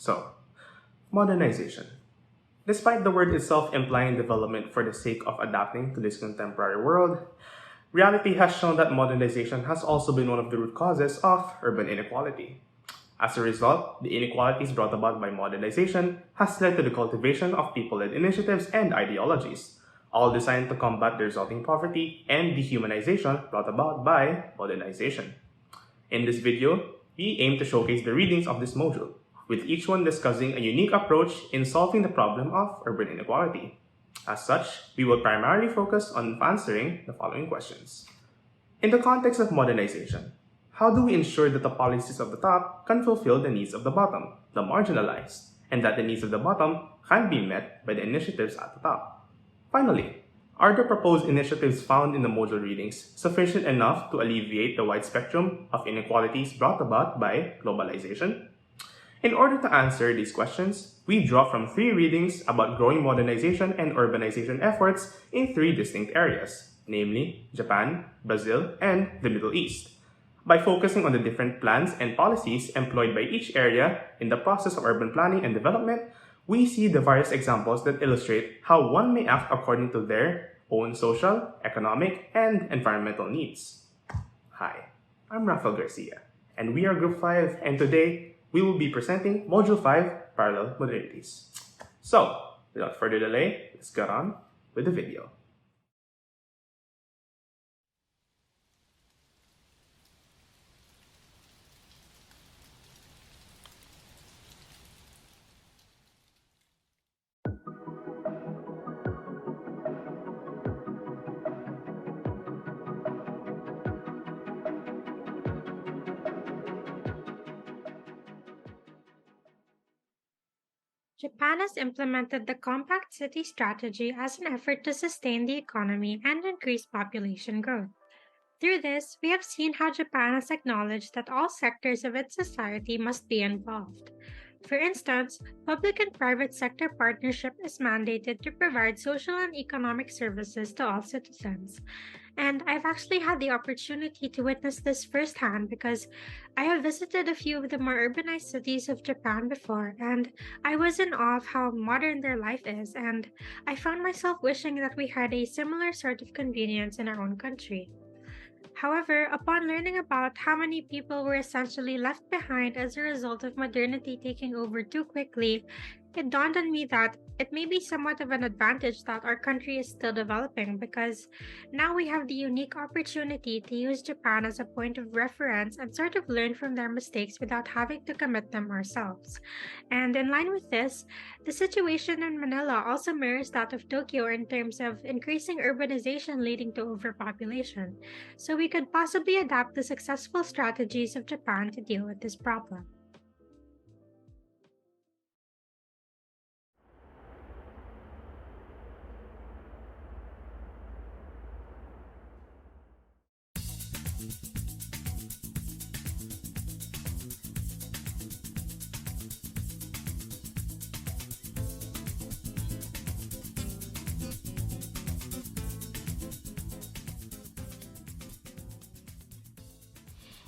So, modernization. Despite the word itself implying development for the sake of adapting to this contemporary world, reality has shown that modernization has also been one of the root causes of urban inequality. As a result, the inequalities brought about by modernization has led to the cultivation of people-led initiatives and ideologies, all designed to combat the resulting poverty and dehumanization brought about by modernization. In this video, we aim to showcase the readings of this module, with each one discussing a unique approach in solving the problem of urban inequality. As such, we will primarily focus on answering the following questions. In the context of modernization, how do we ensure that the policies of the top can fulfill the needs of the bottom, the marginalized, and that the needs of the bottom can be met by the initiatives at the top? Finally, are the proposed initiatives found in the module readings sufficient enough to alleviate the wide spectrum of inequalities brought about by globalization? In order to answer these questions, we draw from 3 readings about growing modernization and urbanization efforts in 3 distinct areas, namely Japan, Brazil, and the Middle East. By focusing on the different plans and policies employed by each area in the process of urban planning and development, we see the various examples that illustrate how one may act according to their own social, economic, and environmental needs. Hi, I'm Raphael Garcia, and we are Group 5, and today we will be presenting Module 5, Parallel Modernities. So, without further delay, let's get on with the video. Japan has implemented the compact city strategy as an effort to sustain the economy and increase population growth. Through this, we have seen how Japan has acknowledged that all sectors of its society must be involved. For instance, public and private sector partnership is mandated to provide social and economic services to all citizens. And I've actually had the opportunity to witness this firsthand because I have visited a few of the more urbanized cities of Japan before, and I was in awe of how modern their life is, and I found myself wishing that we had a similar sort of convenience in our own country. However, upon learning about how many people were essentially left behind as a result of modernity taking over too quickly, it dawned on me that it may be somewhat of an advantage that our country is still developing because now we have the unique opportunity to use Japan as a point of reference and sort of learn from their mistakes without having to commit them ourselves. And in line with this, the situation in Manila also mirrors that of Tokyo in terms of increasing urbanization leading to overpopulation. So we could possibly adapt the successful strategies of Japan to deal with this problem.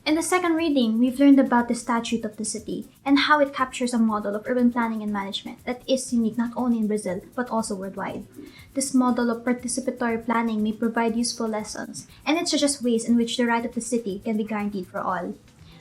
In the second reading, we've learned about the Statute of the City and how it captures a model of urban planning and management that is unique not only in Brazil but also worldwide. This model of participatory planning may provide useful lessons, and it suggests ways in which the right of the city can be guaranteed for all.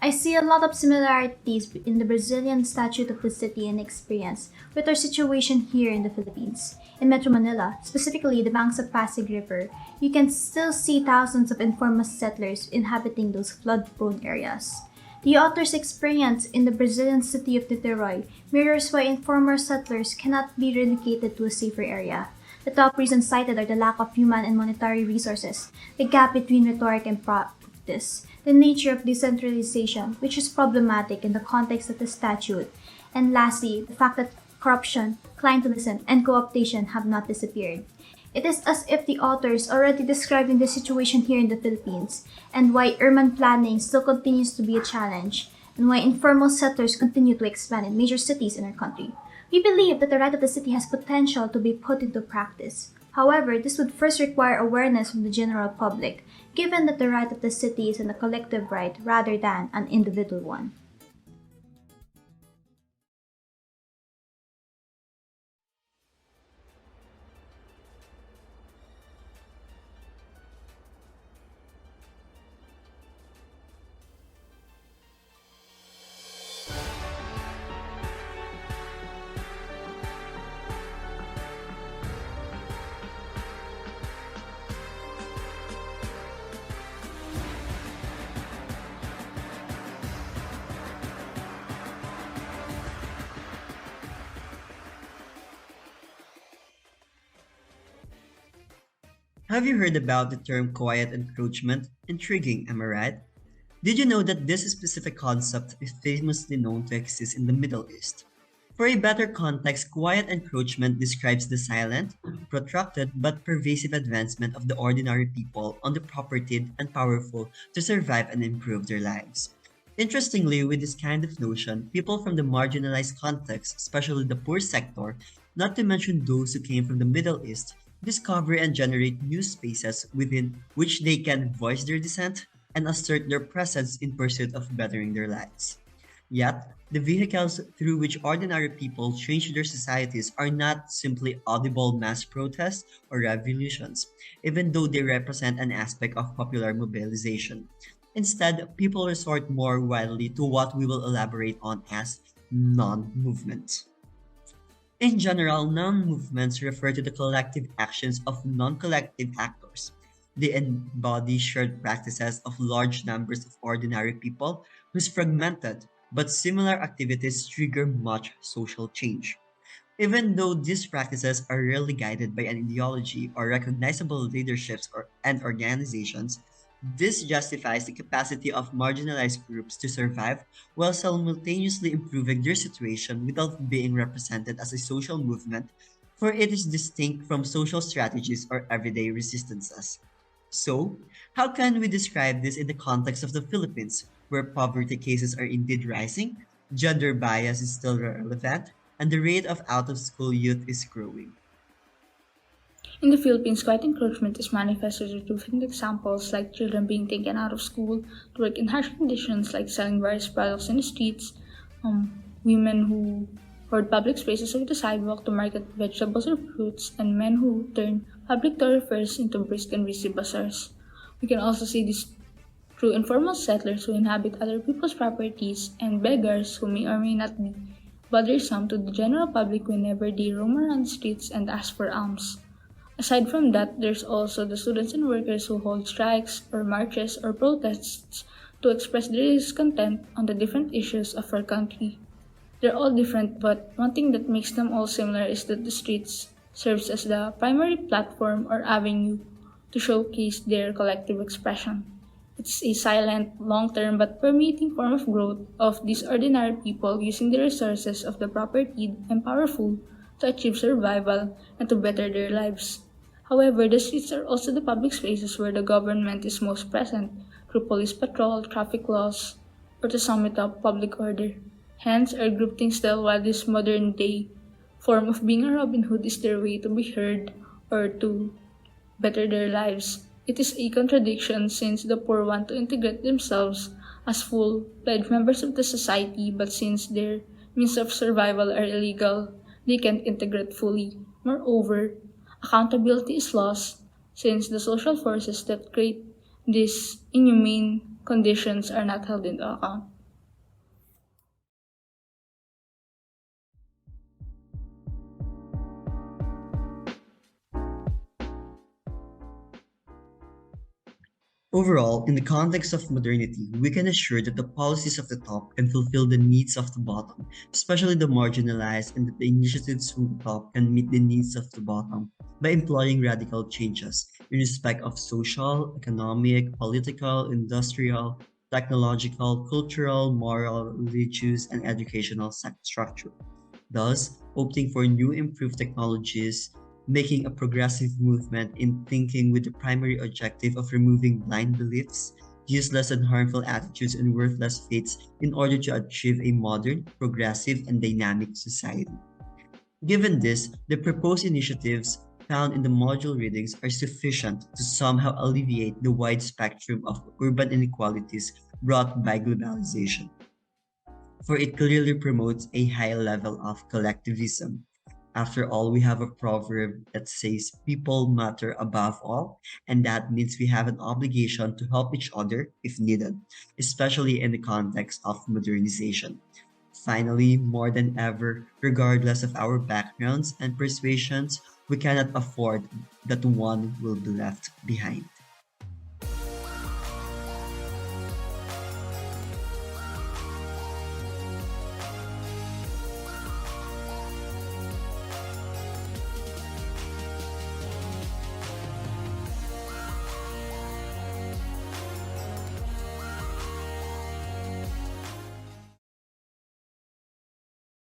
I see a lot of similarities in the Brazilian Statute of the City and experience with our situation here in the Philippines. In Metro Manila, specifically the banks of Pasig River, you can still see thousands of informal settlers inhabiting those flood-prone areas. The author's experience in the Brazilian city of Niterói mirrors why informal settlers cannot be relocated to a safer area. The top reasons cited are the lack of human and monetary resources, the gap between rhetoric and practice, the nature of decentralization, which is problematic in the context of the statute, and lastly, the fact that corruption, clientelism, and co-optation have not disappeared. It is as if the author is already describing the situation here in the Philippines, and why urban planning still continues to be a challenge, and why informal settlers continue to expand in major cities in our country. We believe that the right of the city has potential to be put into practice. However, this would first require awareness from the general public, given that the right of the city is a collective right rather than an individual one. Have you heard about the term quiet encroachment? Intriguing, am I right? Did you know that this specific concept is famously known to exist in the Middle East? For a better context, quiet encroachment describes the silent, protracted, but pervasive advancement of the ordinary people on the propertied and powerful to survive and improve their lives. Interestingly, with this kind of notion, people from the marginalized context, especially the poor sector, not to mention those who came from the Middle East, discover and generate new spaces within which they can voice their dissent and assert their presence in pursuit of bettering their lives. Yet, the vehicles through which ordinary people change their societies are not simply audible mass protests or revolutions, even though they represent an aspect of popular mobilization. Instead, people resort more widely to what we will elaborate on as non movement. In general, non-movements refer to the collective actions of non-collective actors. They embody shared practices of large numbers of ordinary people whose fragmented but similar activities trigger much social change. Even though these practices are rarely guided by an ideology or recognizable leaderships and organizations, this justifies the capacity of marginalized groups to survive while simultaneously improving their situation without being represented as a social movement, for it is distinct from social strategies or everyday resistances. So, how can we describe this in the context of the Philippines, where poverty cases are indeed rising, gender bias is still relevant, and the rate of out of school youth is growing? In the Philippines, quiet encroachment is manifested through different examples like children being taken out of school to work in harsh conditions like selling various products in the streets, women who hoard public spaces like the sidewalk to market vegetables or fruits, and men who turn public thoroughfares into brisk and busy bazaars. We can also see this through informal settlers who inhabit other people's properties and beggars who may or may not be bothersome to the general public whenever they roam around the streets and ask for alms. Aside from that, there's also the students and workers who hold strikes or marches or protests to express their discontent on the different issues of our country. They're all different, but one thing that makes them all similar is that the streets serves as the primary platform or avenue to showcase their collective expression. It's a silent, long-term but permeating form of growth of these ordinary people using the resources of the propertied and powerful to achieve survival and to better their lives. However, the streets are also the public spaces where the government is most present through police patrol, traffic laws, or to sum it up, public order. Hence, our grouping still while this modern day form of being a Robin Hood is their way to be heard or to better their lives. It is a contradiction since the poor want to integrate themselves as full-fledged members of the society, but since their means of survival are illegal, they can't integrate fully. Moreover, accountability is lost since the social forces that create these inhumane conditions are not held into account. Overall, in the context of modernity, we can assure that the policies of the top can fulfill the needs of the bottom, especially the marginalized, and that the initiatives from the top can meet the needs of the bottom by employing radical changes in respect of social, economic, political, industrial, technological, cultural, moral, religious, and educational structure, thus opting for new improved technologies, making a progressive movement in thinking with the primary objective of removing blind beliefs, useless and harmful attitudes, and worthless faiths in order to achieve a modern, progressive, and dynamic society. Given this, the proposed initiatives found in the module readings are sufficient to somehow alleviate the wide spectrum of urban inequalities brought by globalization, for it clearly promotes a high level of collectivism. After all, we have a proverb that says people matter above all, and that means we have an obligation to help each other if needed, especially in the context of modernization. Finally, more than ever, regardless of our backgrounds and persuasions, we cannot afford that one will be left behind.